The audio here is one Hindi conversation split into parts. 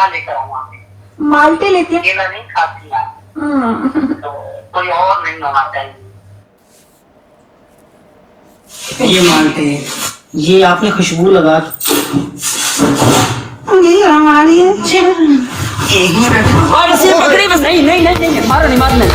क्या लेकर आऊँ आप? माल्टे लेते हैं। केला नहीं खाती आप, तो कोई और नहीं होना चाहिए। ये माल्टे, ये आपने खुशबू लगा। ये हमारी है। एक मिनट और इसे पकड़ी बस। नहीं नहीं नहीं नहीं मारो नहीं मारना।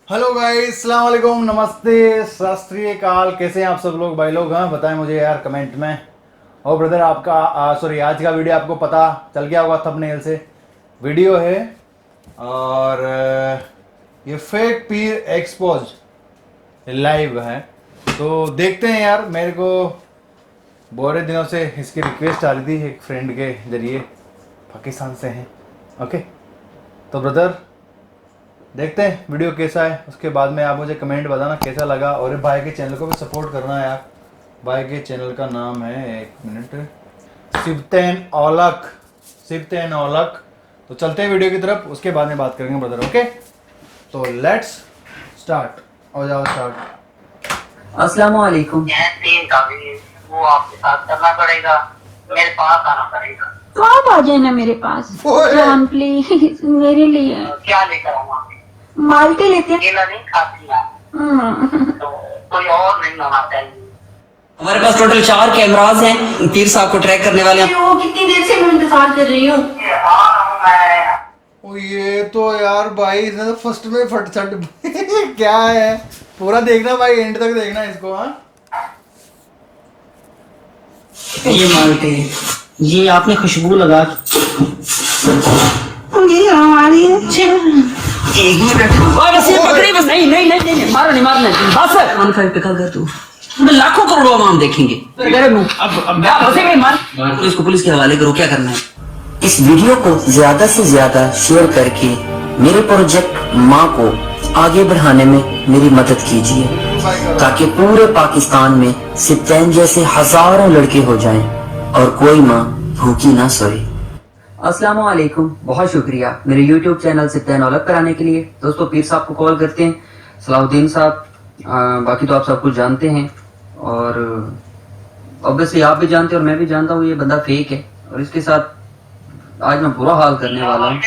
हेलो गाइस, अस्सलाम वालेकुम, नमस्ते, सत श्री अकाल। कैसे हैं आप सब लोग भाई लोग? हाँ बताएं मुझे यार कमेंट में। और ब्रदर आपका सॉरी आज का वीडियो आपको पता चल गया होगा थंबनेल से। वीडियो है और ये फेक पीर एक्सपोज लाइव है, तो देखते हैं यार। मेरे को बहुत दिनों से इसकी रिक्वेस्ट आ रही थी एक फ्रेंड के जरिए, पाकिस्तान से हैं। ओके तो ब्रदर देखते हैं वीडियो कैसा है, उसके बाद में आप मुझे कमेंट बताना कैसा लगा। और भाई के चैनल को भी सपोर्ट करना है यार। भाई के चैनल का नाम है, एक मिनट, सिबतैन औलख, सिबतैन औलख। तो चलते हैं वीडियो की तरफ, उसके बाद में बात करेंगे ब्रदर। ओके तो लेट्स स्टार्ट। हो जाओ स्टार्ट। अस्सलाम वालेकुम। यह 3 कागज वो आपके साथ करना पड़ेगा, मेरे पास आना पड़ेगा। तो आप आ जाए ना मेरे पास जान प्लीज, मेरे लिए। क्या लेकर आऊँ आप? माल्टे लेते हैं। केला नहीं खाती आप, तो कोई और नहीं होना चाहिए। हमारे पास टोटल 4 कैमरास हैं पीर साहब को ट्रैक करने वाले। वो कितनी देर से मैं इंतजार कर रही हूँ। मैं ओ ये तो यार भाई इसने तो फर्स्ट में फट छट क्या है, पूरा देखना भाई, एंड तक देखना इसको। हाँ ये माल्टे, ये आपने खुशबू लगा। ये हमारी है। एक मिनट और इसे पकड़ी बस। नहीं नहीं नहीं नहीं मारो नहीं मारना। बस कौन फाइल पे कर तू, लाखों करोड़ों आवाम देखेंगे। अब मार इसको पुलिस के हवाले करो। क्या करना है? इस वीडियो को ज्यादा से ज्यादा शेयर करके मेरे प्रोजेक्ट माँ को आगे बढ़ाने में मेरी मदद कीजिए, ताकि पूरे पाकिस्तान में सिबतैन जैसे हजारों लड़के हो जाएं और कोई माँ भूखी ना सोए। अस्सलाम वालेकुम, बहुत शुक्रिया मेरे YouTube चैनल सिबतैन औलख पर आने के लिए। दोस्तों पीर साहब को कॉल करते हैं, सलाहुद्दीन साहब। बाकी तो आप सब कुछ जानते हैं और ऑब्वियसली आप भी जानते हैं और मैं भी जानता हूँ ये बंदा फेक है। और इसके साथ आज मैं बुरा हाल करने वाला हूँ,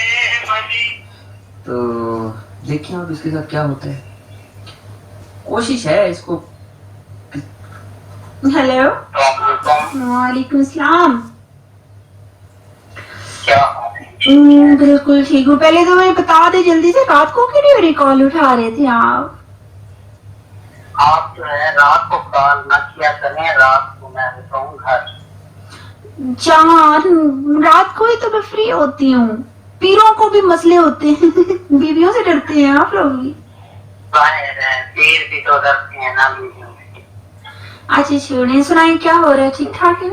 तो देखिए आप इसके साथ क्या होता है। कोशिश है इसको। हेलो वालेकुम सलाम। क्या बिल्कुल ठीक हूँ। पहले तो मैं बता दे जल्दी से, रात को क्यों नहीं मेरी कॉल उठा रहे थे आप जो है रात को कॉल न किया करें, रात को मैं रहता हूँ घर। जान रात को ही तो मैं फ्री होती हूँ। पीरों को भी मसले होते हैं बीवियों से डरते हैं आप लोग भी। जाहिर है पीर भी तो डरते हैं ना बीवियों से। अच्छा छोड़े, सुनाए क्या हो रहा है? ठीक ठाक है?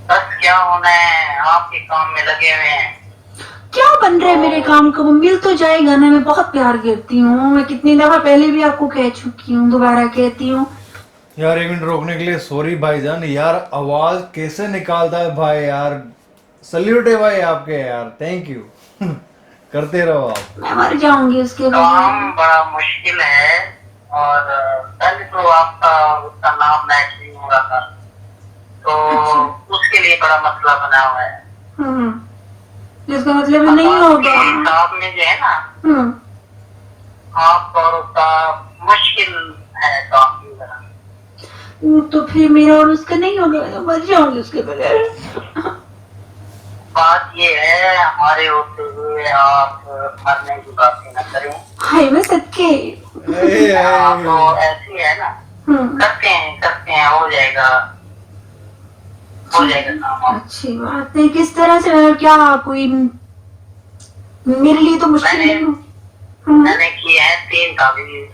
बस क्या होना है, आपके काम में लगे हुए हैं। क्या बन रहा है मेरे काम को? मिल तो जाएगा ना, मैं बहुत प्यार करती हूँ। मैं कितनी दफा पहले भी आपको कह चुकी हूँ, दोबारा कहती हूँ। यार एक मिनट रोकने के लिए सॉरी भाईजान। यार आवाज कैसे निकालता है भाई यार, सल्यूट है भाई आपके यार, थैंक यू करते रहो आप। मैं मर जाऊंगी उसके काम लिए। बड़ा मुश्किल है और पहले तो आपका उसका नाम मैच नहीं हो रहा था, तो उसके लिए बड़ा मसला बना हुआ है। जिसका मतलब नहीं होगा। हिसाब में जो है ना, आप और उसका मुश्किल है काफी जरा। तो फिर मेरा और उसका नहीं होगा, मैं मर जाऊंगी उसके बगैर। बात ये है, हमारे होते हुए आप मरने की बातें न करें। हाय मैं सच्चे आप तो ऐसी है ना, करते हैं हो जाएगा काम। अच्छी बात है। किस तरह से? क्या कोई मेरे लिए तो मुश्किल नहीं। मैंने किए हैं 3 तावीज़।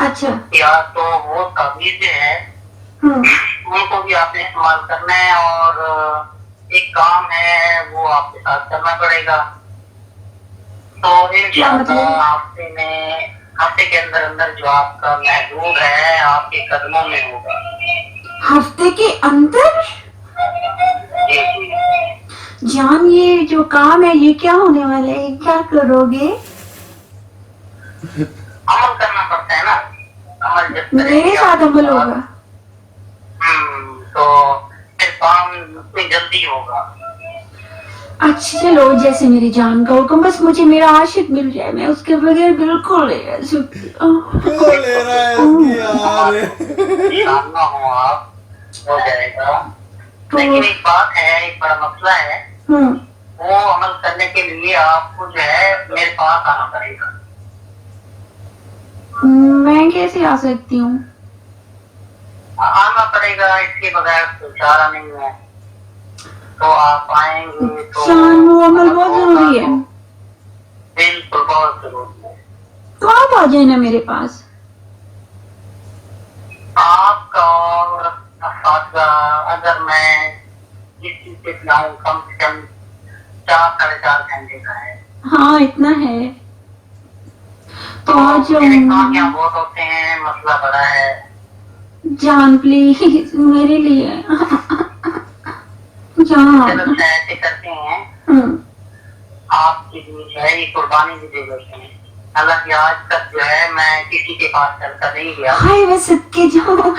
अच्छा या तो वो तावीज़ जो है उनको भी आपने इस्तेमाल करना है, और एक काम है वो आपके साथ करना पड़ेगा। तो इंशाअल्लाह हफ्ते के अंदर अंदर जो आपका महबूब है आपके कदमों में होगा। हफ्ते के अंदर? जी जी। जान ये जो काम है ये क्या होने वाला है, क्या करोगे? अमल करना पड़ता है ना, अमल जब मेरे करेंगे साथ आप- अमल होगा? तो फिर काम उतनी जल्दी होगा। अच्छा चलो, जैसे मेरी जान का हुक्म, बस मुझे मेरा आशिक मिल जाए, मैं उसके बगैर बिल्कुल नहीं रह सकती। क्यों ले रहा है इसकी यार? सामना हो आप, हो जाएगा। तो लेकिन एक बात है, एक बड़ा मसला है, हम्म, वो अमल करने के लिए आपको जो है मेरे पास आना पड़ेगा। मैं कैसे आ सकती हूँ? आना पड़ेगा, इसके बगैर तो चारा नहीं है। तो आप आएंगे तो जान वो अमल बहुत जरूरी है, बिल्कुल बहुत जरूरी है। तो आप आ जाए ना मेरे पास। आपका और असातिज़ा, अगर मैं इस चीज से जाऊँ, कम से कम 4-4.5 घंटे का है। हाँ इतना है, तो तो आ मेरे काम यहाँ जाऊँ। बहुत होते हैं, मसला बड़ा है। जान प्लीज मेरे लिए चलो जान। अच्छा, ऐसे करते हैं, हम्म, आपके लिए जो है ये कुर्बानी भी दे देते हैं। हालांकि आज तक जो है मैं किसी के पास चलकर नहीं गया, हाय मैं सदके जाऊँ,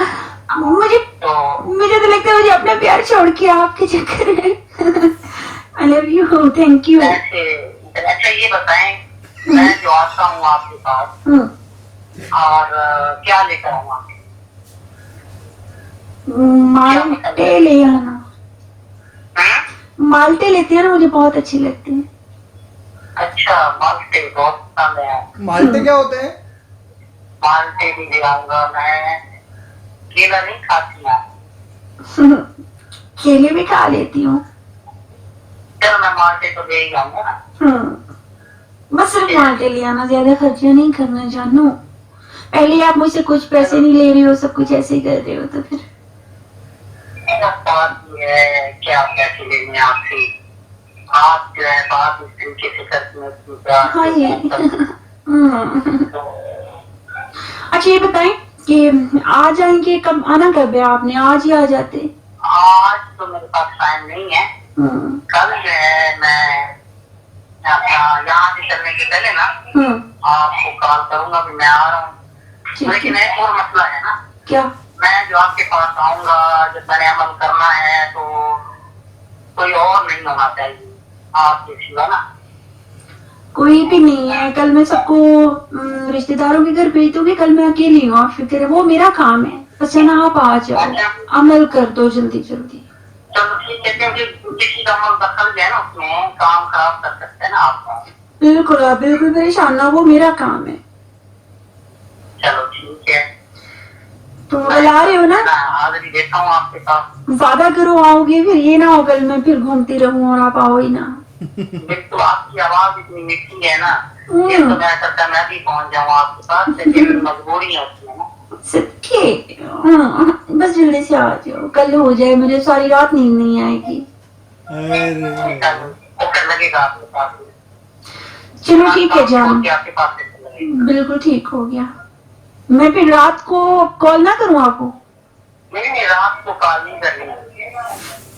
मुझे तो मुझे तो लगता है मुझे अपना प्यार छोड़ के आपके चक्कर में। I love you, thank you. ऐसे अच्छा ये बताएं, मैं जो आता हूँ आपके पास और क्या लेकर आऊँ आपके? माल्टे ले आना, हम्म? माल्टे लेते हैं ना, मुझे बहुत अच्छी लगती है। अच्छा, माल्टे बहुत पसंद है। माल्टे क्या होते हैं? माल्टे भी ले आऊंगा मैं। केला नहीं खाती मैं। केले भी खा लेती हूँ। चलो मैं माल्टे तो ले ही आऊंगा ना। बस सिर्फ माल्टे ले आना, ज्यादा खर्चा नहीं करना जानू। पहले आप मुझसे कुछ पैसे नहीं ले रहे हो, सब कुछ ऐसे ही कर रहे हो, तो फिर मेरा बात ये है, क्या पैसे लेने आपसे? आप जो है बात इस तरीके से करती हैं कि क्या- हाँ ये तो अच्छा ये बताएं कि आ जाएंगे कब, आना कब है आपने? आज ही आ जाते। आज तो मेरे पास टाइम नहीं है। कल जो है मैं अपना यहाँ से चलने के पहले ना आपको कॉल करूंगा कि मैं आ रहा हूँ। ठीक लेकिन है। एक और मसला है ना, क्या? मैं जो आपके पास आऊंगा, जब मैंने अमल करना है तो कोई और नहीं होना चाहिए आपके सिवा ना। कोई भी नहीं है, कल मैं सबको रिश्तेदारों के घर भेज दूंगी, कल मैं अकेली हूँ, आप फिक्र है, वो मेरा काम है, बस है ना, आप आ जाओ, अमल कर दो जल्दी जल्दी। चलो ठीक है, क्योंकि किसी का अमल दखल जो है ना उसमें काम खराब कर सकते हैं ना आपका। बिल्कुल आप बिल्कुल परेशान ना, वो मेरा काम है। चलो ठीक है, तुम बुला रहे हो ना? मैं हाजिरी देता हूँ आपके पास। वादा करो आओगे, फिर ये ना हो कल मैं फिर घूमती रहूं और आप आओ ही ना। तो आपकी आवाज इतनी मीठी है ना, ये तो मैं करता मैं भी पहुंच जाऊँ आपके पास, लेकिन मजबूरी होती है ना। सच्चे बस जल्दी से आ जाओ, कल हो जाए, मुझे सारी रात नींद नहीं आएगी। चलो चक्कर लगेगा आपके पास। चलो ठीक है जान, आपके पास चक्कर लगेगा। बिल्कुल ठीक हो गया। मैं फिर रात को कॉल ना करूं आपको? नहीं, रात को कॉल नहीं करनी है।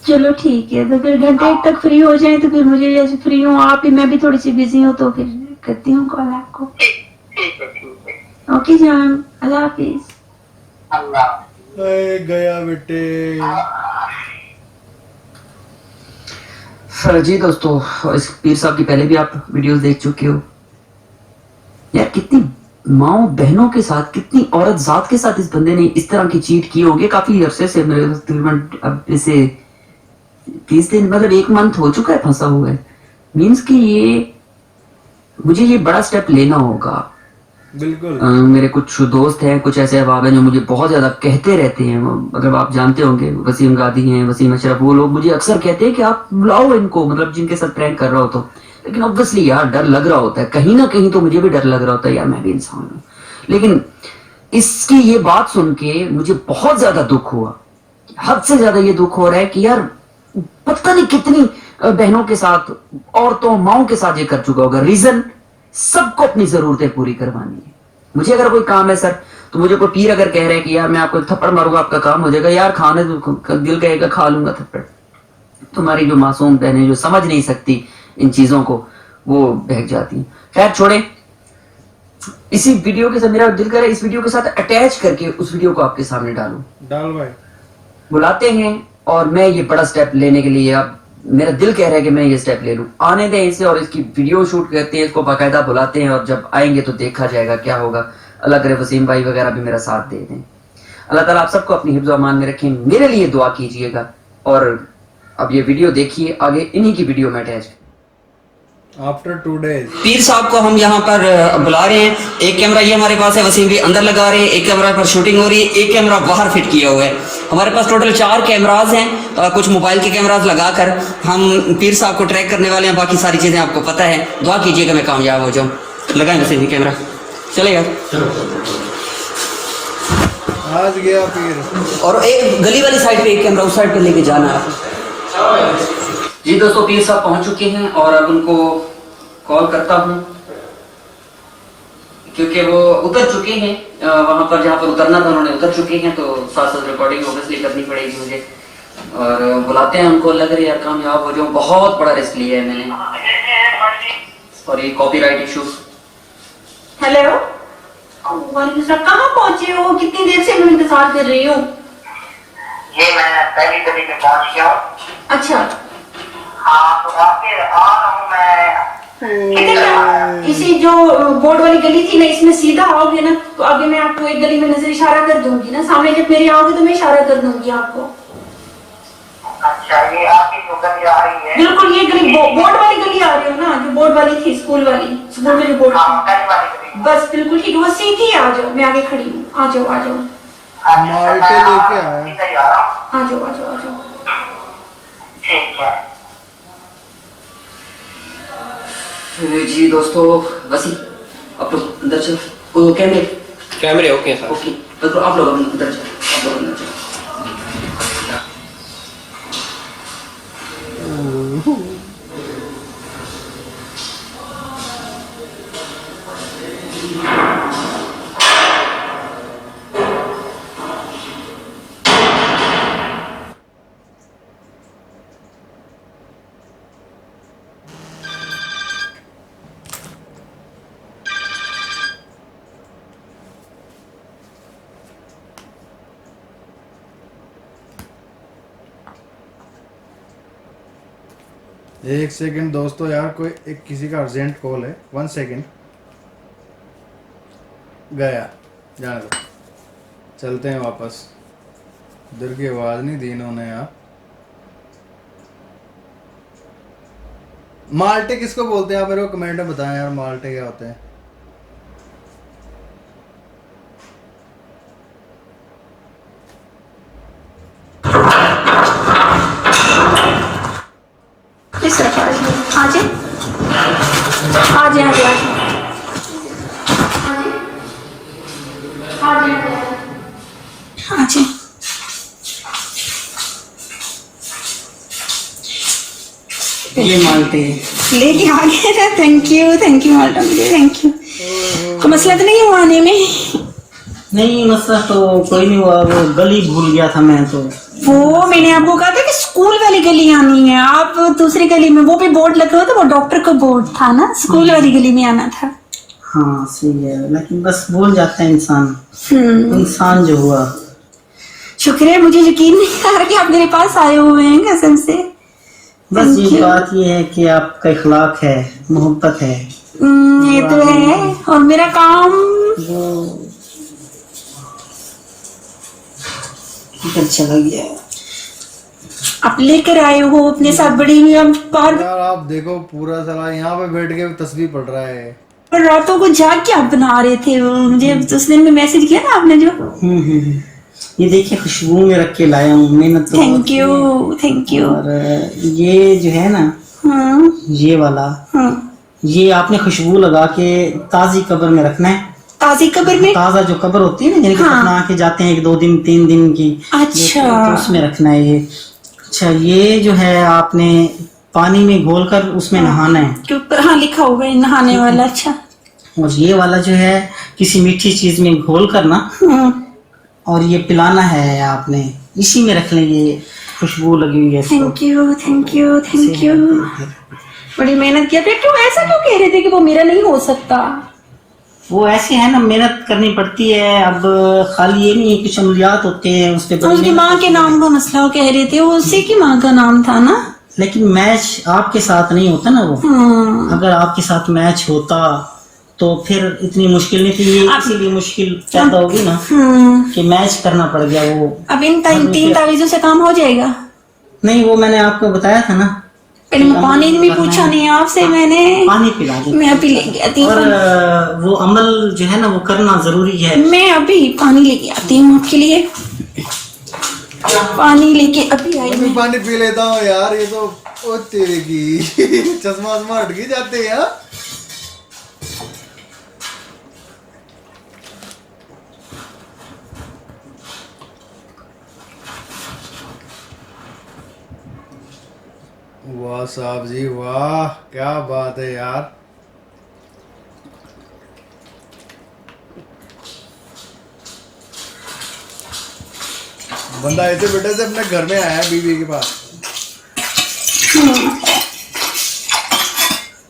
चलो ठीक है, तो फिर घंटे एक तक फ्री हो जाए तो फिर मुझे जैसे फ्री हूँ आप ही, मैं भी थोड़ी सी बिजी हूँ, तो फिर करती हूँ कॉल आपको। ठीक है। ओके जान, अल्लाह हाफिज। अल्लाह। गया बेटे। जी दोस्तों, इस पीर साहब की पहले भी आप वीडियोस देख चुके हो। यार कितनी माओ बहनों के साथ, कितनी औरत जात के साथ इस बंदे ने इस तरह की चीट की होगी। काफी अरसे से, मेरे तकरीबन अब इसे 30 दिन, मतलब 1 मंथ हो चुका है फंसा हुआ है। मीन्स कि ये मुझे ये बड़ा स्टेप लेना होगा। बिल्कुल। मेरे कुछ दोस्त हैं, कुछ ऐसे अहबाब हैं जो मुझे बहुत ज्यादा कहते रहते हैं, मतलब आप जानते होंगे, वसीम गादी हैं, वसीम अशरफ, वो लोग मुझे अक्सर कहते हैं कि आप बुलाओ इनको, मतलब जिनके साथ प्रैंक कर रहा हो तो। लेकिन ऑब्वियसली यार डर लग रहा होता है, कहीं ना कहीं तो मुझे भी डर लग रहा होता है, यार मैं भी इंसान हूँ। लेकिन इसकी ये बात सुन के मुझे बहुत ज्यादा दुख हुआ, हद से ज्यादा ये दुख हो रहा है कि यार पता नहीं कितनी बहनों के साथ, औरतों, माओं के साथ ये कर चुका होगा। रीजन, सबको अपनी जरूरतें पूरी करवानी है। मुझे अगर कोई काम है सर, तो मुझे कोई पीर अगर कह रहे हैं कि यार मैं आपको थप्पड़ मारूंगा आपका काम हो जाएगा, यार खाने दिल कहेगा खा लूंगा थप्पड़, तुम्हारी जो मासूम बहनें जो समझ नहीं सकती इन चीजों को, वो बहक जाती हैं। खैर छोड़े, इसी वीडियो के साथ मेरा दिल करे इस वीडियो के साथ अटैच करके उस वीडियो को आपके सामने डालूं। डाल भाई। बुलाते हैं और मैं ये बड़ा स्टेप लेने के लिए अब मेरा दिल कह रहा है कि मैं ये स्टेप ले लूं। आने दें इसे और इसकी वीडियो शूट करते हैं, इसको बाकायदा बुलाते हैं और जब आएंगे तो देखा जाएगा क्या होगा। अल्लाह करे वसीम भाई वगैरह भी मेरा साथ दे दें। अल्लाह ताला आप सबको अपनी हिफ्ज़ अमान में रखें। मेरे लिए दुआ कीजिएगा। और अब ये वीडियो देखिए, आगे इन्हीं की वीडियो में अटैच। आफ्टर 2 days पीर साहब को हम यहाँ पर बुला रहे हैं। एक कैमरा ये हमारे पास है, वसीम भी अंदर लगा रहे हैं, एक कैमरा पर शूटिंग हो रही है, एक कैमरा बाहर फिट किया हुआ है। हमारे पास टोटल 4 कैमराज हैं। कुछ मोबाइल के कैमराज लगाकर हम पीर साहब को ट्रैक करने वाले हैं। बाकी सारी चीज़ें आपको पता है। दुआ कीजिएगा मैं कामयाब हो जाऊँ। लगाएं वसीम भी कैमरा, चलेगा। आज गया पीर। और एक गली वाली साइड पे एक कैमरा उस साइड पे लेके जाना है। जी दोस्तों, पीर साहब पहुंच चुके हैं और अब उनको कॉल करता हूं क्योंकि वो उतर चुके हैं वहां पर जहां पर उतरना था उन्होंने उतर चुके हैं, तो साथ साथ रिकॉर्डिंग ऑब्वियसली करनी पड़ेगी मुझे। और बुलाते हैं उनको। लग रही है यार कामयाब हो जाऊं, बहुत बड़ा रिस्क लिया है मैंने। और ये कॉपीराइट इशू। हेलो, वालेकुम सलाम। कहाँ पहुंचे हो? कितनी देर से मैं इंतजार कर रही हूँ। ये मैं पहली गली में पहुंच गया हूँ। अच्छा, हाँ तो आके आ रहा हूँ मैं। इधर इसी जो बोर्ड वाली गली थी ना, इसमें सीधा आओगे ना तो आगे मैं आपको एक गली में नजर इशारा कर दूंगी ना। सामने जब मेरी आओगे तो मैं इशारा कर दूंगी आपको। अच्छा, ये आपकी जो गली आ रही है? बिल्कुल ये गली बोर्ड वाली गली आ रही हो ना, जो बोर्ड वाली थी, स्कूल वाली, स्कूल में जो बोर्ड हाँ, थी, गली वाली गली। बस बिल्कुल ठीक है। वो सीधी आ जाओ, मैं आगे खड़ी हूँ। आ जाओ आ जाओ माल्टे लेके आया। सीधा ही आ रहा हूँ। आ जाओ आ जाओ आ जाओ। ठीक है। जी दोस्तों, वसी आप लोग अंदर चलो। वो कैमरे ओके सर, ओके। तो आप लोग अंदर चलो, आप लोग अंदर चलो। एक सेकंड दोस्तों यार, कोई एक किसी का अर्जेंट कॉल है। 1 सेकंड। गया, जाने दो। चलते हैं वापस। इधर की आवाज नहीं दी इन्होंने यार। माल्टे किसको बोलते हैं आप मेरे को कमेंट में बताएं यार, माल्टे क्या होते हैं। ये मानते लेके आ गए ना। Thank you madam ji, thank you. कोई मसला तो नहीं हुआ आने में? नहीं, मसला तो कोई नहीं हुआ, वो गली भूल गया था मैं तो। वो मैंने आपको कहा था कि स्कूल वाली गली आनी है, आप दूसरी गली में, वो भी बोर्ड लगा हुआ था, वो डॉक्टर का बोर्ड था ना, स्कूल वाली गली में आना था। हाँ सही है, लेकिन बस भूल जाता है इंसान जो हुआ। शुक्र है, मुझे यकीन नहीं आ रहा कि आप मेरे पास आए हुए हैं कसम से। बस ये बात ये है कि आपका इखलाक है, मोहब्बत है। ये तो है। और मेरा काम चला गया। आप लेकर आए हो अपने साथ बड़ी बार। यार आप देखो पूरा साला यहाँ पे बैठ के तस्वीर पढ़ रहा है। और रातों को जाग के आप बना रहे थे। मुझे उस दिन में मैसेज किया ना आपने जो। ये देखिए खुशबू में रख के लाया हूँ, मेहनत तो थैंक यू। और ये जो है ना, ये वाला, ये आपने खुशबू लगा के ताजी कब्र में रखना है। ताजी कब्र में? ताजा जो कब्र होती है ना, जिनके दफना के जाते हैं 1 2 दिन 3 दिन की। अच्छा, तो उसमें रखना है ये। अच्छा, ये जो है आपने पानी में घोल कर उसमें नहाना है। के ऊपर हाँ लिखा होगा नहाने वाला। अच्छा, और ये वाला जो है किसी मीठी चीज में घोल कर ना, और ये पिलाना है आपने, इसी में रख लेंगे। खुशबू लगी हुई है इसको। Thank you thank you thank you. बड़ी मेहनत किया। फिर क्यों ऐसा क्यों कह रहे थे कि वो मेरा नहीं हो सकता? वो ऐसे है ना, मेहनत करनी पड़ती है। अब खाली ये नहीं, कुछ अमलियात होते हैं उस पे। तो उसकी माँ के नाम का मसला वो कह रहे थे, वो उसी की माँ का नाम था ना। लेकिन मैच आपके साथ नहीं होता ना वो। अगर आपके साथ मैच होता तो फिर इतनी मुश्किल नहीं थी। ये इसीलिए मुश्किल पैदा होगी ना कि मैच करना पड़ गया वो। अब इन 3 तावीज़ों से काम हो जाएगा? नहीं, वो मैंने आपको बताया था ना। पहले मैं पानी भी पूछा नहीं आपसे मैंने। पानी पिला दे। मैं अभी लेके आती और हूँ। वो अमल जो है ना वो करना जरूरी है। मैं अभी पानी लेके आती हूँ आपके लिए। पानी लेके अभी आई मैं मैं। पानी पी लेता हूँ यार। ये तो ओ तेरे की चश्मा वश्मा हट गई जाते हैं। वाह साहब जी वाह, क्या बात है यार। बंदा ऐसे बेटे से अपने घर में आया है बीवी के पास।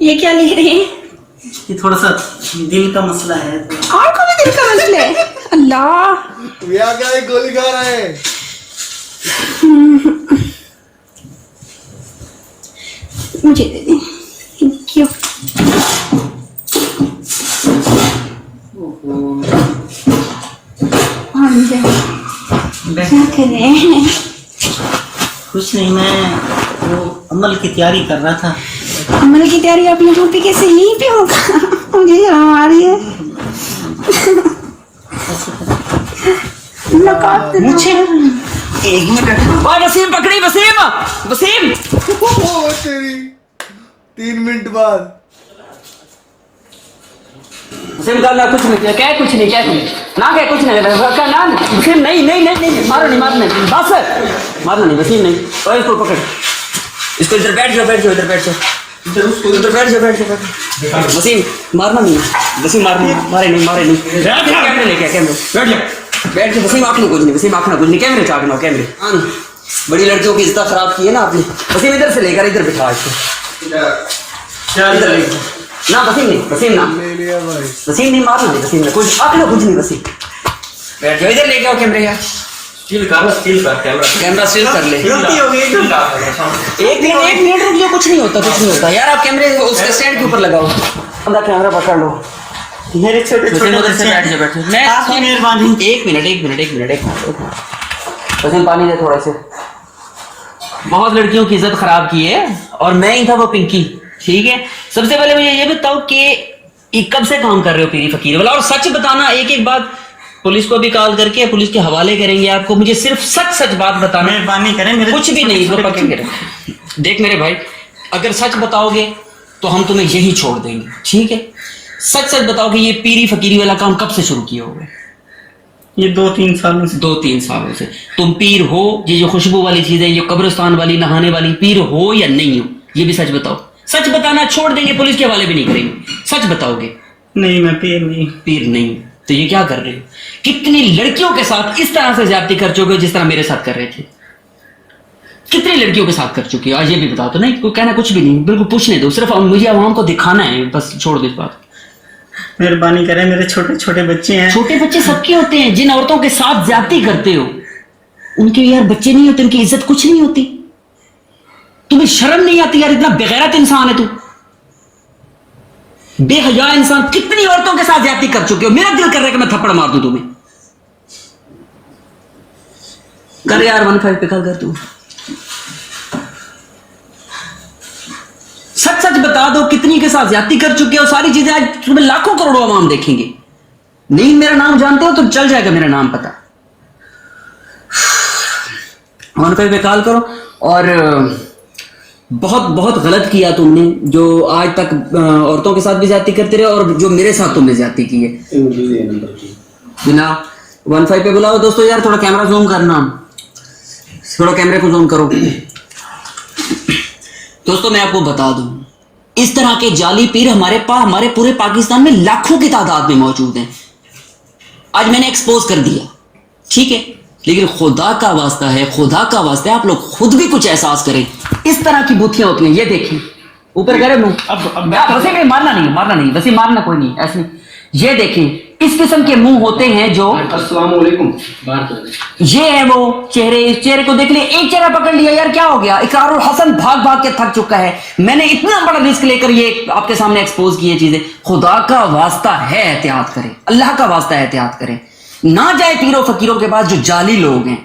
ये क्या ले रहे हैं? ये थोड़ा सा दिल का मसला है। और कौन दिल का मसला है? अल्लाह, भैया क्या एक गोली खा रहा है? मुझे दे दे। Thank you. क्या कर रहे हैं? कुछ नहीं, मैं वो अमल की तैयारी कर रहा था। अमल की तैयारी आप यहाँ पे कैसे? यहीं पे होगा? मुझे शर्म आ रही है। मुझे एक मिनट। ओए वसीम पकड़ी, वसीम वसीम। ओ तेरी 3 मिनट बाद वसीम का ना कुछ नहीं किया। क्या कुछ नहीं, क्या कुछ ना, क्या कुछ नहीं का ना। वसीम नहीं नहीं नहीं नहीं, मारो नहीं, मारना नहीं, बस मारना नहीं वसीम नहीं। ओए इसको पकड़, इसको इधर बैठ जाओ, बैठ जाओ, इधर बैठ जाओ, इधर उसको इधर बैठ जाओ, बैठ जाओ, बैठ जाओ। वसीम मारना नहीं, वसीम मारना, मारे नहीं, मारे नहीं। कैमरे लेके आ, कैमरे बैठ जाओ, बैठ जाओ। वसीम आंखना कुछ नहीं, वसीम आंखना कुछ नहीं। कैमरे चाटना, कैमरे। बड़ी लड़कियों की इज्जत खराब की है ना आपने। वसीम इधर से लेकर इधर बिठा इसको, इधर लेकर ना। वसीम नहीं, वसीम ना, ले लिया भाई। वसीम नहीं, मारना नहीं, वसीम ने कुछ आंखना कुछ नहीं। वसीम बैठ जाओ, इधर लेके आओ कैमरे यार। स्टील कर कैमरा स्टिल कर ले। गलती हो गई। एक मिनट रुक जाओ, कुछ नहीं होता, कुछ नहीं होता यार। आप कैमरे उसके स्टैंड के ऊपर लगाओ, अपना कैमरा पकड़ लो। मेरे छोटे छोटे उधर से बैठ जाओ, बैठ जाओ। मैं आपकी मेहरबानी। एक मिनट। वसीम पानी दे थोड़ा से। बहुत लड़कियों की इज्जत खराब की है और मैं ही था वो पिंकी, ठीक है। सबसे पहले मुझे ये बताओ कि ये कब से काम कर रहे हो पीरी फकीर वाला? और सच बताना, एक एक बात पुलिस को भी कॉल करके पुलिस के हवाले करेंगे आपको। मुझे सिर्फ सच बात बताना, मेहरबानी करें। मेरे कुछ भी नहीं, इसको पकड़ के रख। देख मेरे भाई, अगर सच बताओगे तो हम तुम्हें यही छोड़ देंगे, ठीक है। सच बताओ कि ये पीरी फकीरी वाला काम कब से शुरू किया होगा? ये 2-3 सालों से। 2-3 सालों से। तुम पीर हो? ये जो खुशबू वाली चीज है, ये कब्रिस्तान वाली, नहाने वाली, पीर हो या नहीं हो? ये भी सच बताओ। सच बताना, छोड़ देंगे, पुलिस के हवाले भी नहीं करेंगे। सच बताओगे? नहीं, मैं पीर नहीं। पीर नहीं तो ये क्या कर रहे हो? कितनी लड़कियों के साथ इस तरह से ज्यादती कर चुके हो जिस तरह मेरे साथ कर रहे थे? कितनी लड़कियों के साथ कर चुके हो आज ये भी बताओ। तो नहीं, कोई कहना कुछ भी नहीं, बिल्कुल पूछने दो। सिर्फ मुझे आवाम को दिखाना है, बस छोड़ दो इस बात। मेहरबानी करें, मेरे छोटे छोटे बच्चे हैं। छोटे बच्चे सबके होते हैं। जिन औरतों के साथ ज्यादती करते हो उनके यार बच्चे नहीं होते, उनकी इज्जत कुछ नहीं होती। तुम्हें शर्म नहीं आती यार? इतना बेगैरत इंसान है तू, बेहया इंसान। कितनी औरतों के साथ ज्यादती कर चुके हो? मेरा दिल कर रहा है कि मैं थप्पड़ मार दूं तुम्हें। कर यार 15 पे कर तू। सच बता दो, कितनी के साथ ज्यादती कर चुके हो? सारी चीजें आज तुम्हें लाखों करोड़ों आवाम देखेंगे। नहीं मेरा नाम जानते हो तो चल जाएगा मेरा नाम पता। 15 पे कॉल करो। और बहुत गलत किया तुमने, जो आज तक औरतों के साथ भी ज्यादती करते रहे और जो मेरे साथ तुमने ज्यादती की है। बिना 15 पे बुलाओ दोस्तों। यार थोड़ा कैमरा जूम करना, थोड़ा कैमरे को जूम करो दोस्तों। मैं आपको बता दूं, इस तरह के जाली पीर हमारे पूरे पाकिस्तान में लाखों की तादाद में मौजूद हैं। आज मैंने एक्सपोज कर दिया, ठीक है। लेकिन खुदा का वास्ता है, खुदा का वास्ता है, आप लोग खुद भी कुछ एहसास करें। इस तरह की बुद्धियां होती हैं, ये देखें ऊपर करे मुंह। अब वैसे भी मारना नहीं, वैसे मारना कोई नहीं, ऐसे नहीं। ये देखें इस किस्म के मुंह होते हैं जो अस्सलाम वालेकुम। ये है वो चेहरे, इस चेहरे को देख लिया, एक चेहरा पकड़ लिया, यार क्या हो गया। इकरारुल हसन भाग भाग के थक चुका है। मैंने इतना बड़ा रिस्क लेकर ये आपके सामने एक्सपोज की ये चीजें। खुदा का वास्ता है एहतियात करें, अल्लाह का वास्ता है एहतियात करें। ना जाए पीरों फकीरों के पास जो जाली लोग हैं,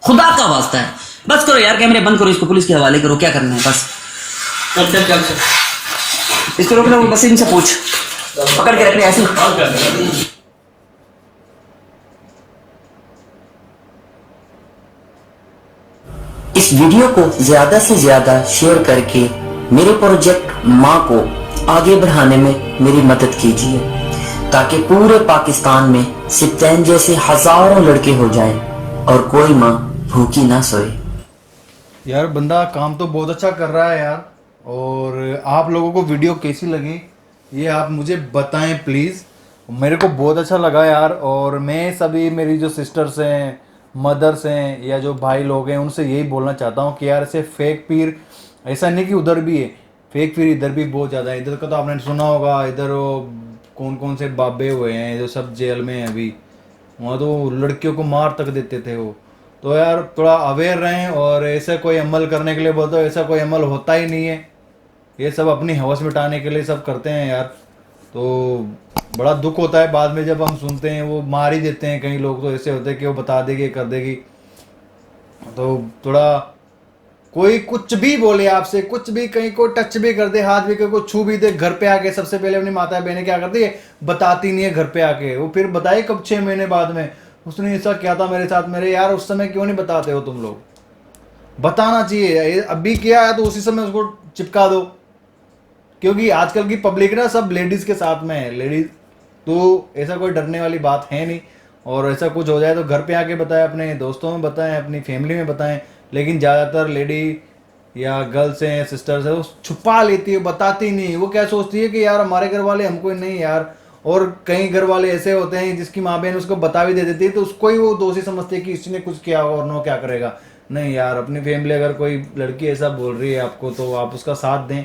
खुदा का वास्ता है। बस करो यार, कैमरे बंद करो, इसको पुलिस के हवाले करो, क्या करना है बस। चल इसको रोक लो, बस इनसे पूछ, पकड़ के रख रहे ऐसे। इस वीडियो को ज्यादा से ज्यादा शेयर करके मेरे प्रोजेक्ट माँ को आगे बढ़ाने में मेरी मदद कीजिए, ताकि पूरे पाकिस्तान में सिप्तैन जैसे हजारों लड़के हो जाएं और कोई माँ भूखी ना सोए। यार बंदा काम तो बहुत अच्छा कर रहा है यार। और आप लोगों को वीडियो कैसी लगी ये आप मुझे बताएं प्लीज़। मेरे को बहुत अच्छा लगा यार। और मैं सभी मेरी जो सिस्टर्स हैं, मदर्स हैं, या जो भाई लोग हैं, उनसे यही बोलना चाहता हूँ कि यार ऐसे फेक पीर, ऐसा नहीं कि उधर भी है फेक पीर, इधर भी बहुत ज़्यादा है। इधर का तो आपने सुना होगा, इधर वो कौन कौन से बाबे हुए हैं जो सब जेल में हैं अभी, वहाँ तो लड़कियों को मार तक देते थे वो। तो यार थोड़ा अवेयर रहें। और ऐसा कोई अमल करने के लिए बोलते हो, ऐसा कोई अमल होता ही नहीं है। ये सब अपनी हवस मिटाने के लिए सब करते हैं यार। तो बड़ा दुख होता है बाद में जब हम सुनते हैं वो मार ही देते हैं। कई लोग तो ऐसे होते हैं कि वो बता देगी, कर देगी। तो थोड़ा कोई कुछ भी बोले आपसे, कुछ भी कहीं को टच भी कर दे, हाथ भी कहीं को छू भी दे, घर पे आके सबसे पहले अपनी माता बहनें क्या करती है, बताती नहीं है घर पे आके। वो फिर बताए कब 6 महीने बाद में, उसने ऐसा किया था मेरे साथ। मेरे यार उस समय क्यों नहीं बताते हो तुम लोग? बताना चाहिए। अभी किया है तो उसी समय उसको चिपका दो, क्योंकि आजकल की पब्लिक ना सब लेडीज के साथ में है। लेडीज तो ऐसा कोई डरने वाली बात है नहीं। और ऐसा कुछ हो जाए तो घर पे आके बताएं, अपने दोस्तों में बताएं, अपनी फैमिली में बताएं। लेकिन ज़्यादातर लेडी या गर्ल्स हैं, सिस्टर्स हैं, वो छुपा लेती है, बताती नहीं। वो क्या सोचती है कि यार हमारे घर वाले हमको नहीं यार। और कई घर वाले ऐसे होते हैं जिसकी माँ बहन उसको बता भी दे देती है तो उसको ही वो दोषी समझते हैं कि इसने कुछ किया और नो क्या करेगा। नहीं यार, अपनी फैमिली अगर कोई लड़की ऐसा बोल रही है आपको तो आप उसका साथ दें।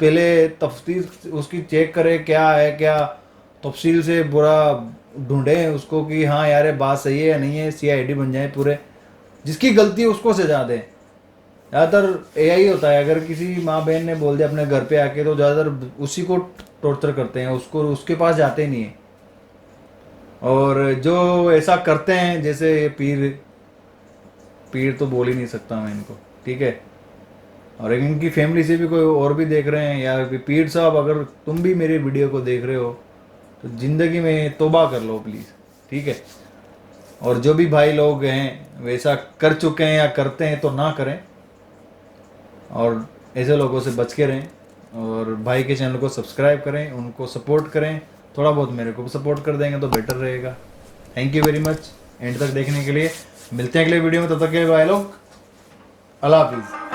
पहले तफ्तीश उसकी चेक करें क्या है, क्या तफसील से बुरा ढूंढें उसको कि हाँ यार ये बात सही है या नहीं है। CID बन जाए पूरे, जिसकी गलती है उसको सजा दें। ज़्यादातर यही होता है, अगर किसी माँ बहन ने बोल दिया अपने घर पे आके तो ज़्यादातर उसी को टॉर्चर करते हैं, उसको उसके पास जाते ही नहीं है। और जो ऐसा करते हैं जैसे पीर तो बोल ही नहीं सकता मैं इनको, ठीक है। और इनकी फैमिली से भी कोई और भी देख रहे हैं यार, पीर साहब अगर तुम भी मेरे वीडियो को देख रहे हो तो ज़िंदगी में तौबा कर लो प्लीज़, ठीक है। और जो भी भाई लोग हैं वैसा कर चुके हैं या करते हैं तो ना करें, और ऐसे लोगों से बच के रहें। और भाई के चैनल को सब्सक्राइब करें, उनको सपोर्ट करें। थोड़ा बहुत मेरे को भी सपोर्ट कर देंगे तो बेटर रहेगा। Thank you very much and तक देखने के लिए। मिलते हैं अगले वीडियो में, तब तक के लिए भाई लोग, अल्लाह हाफिज़।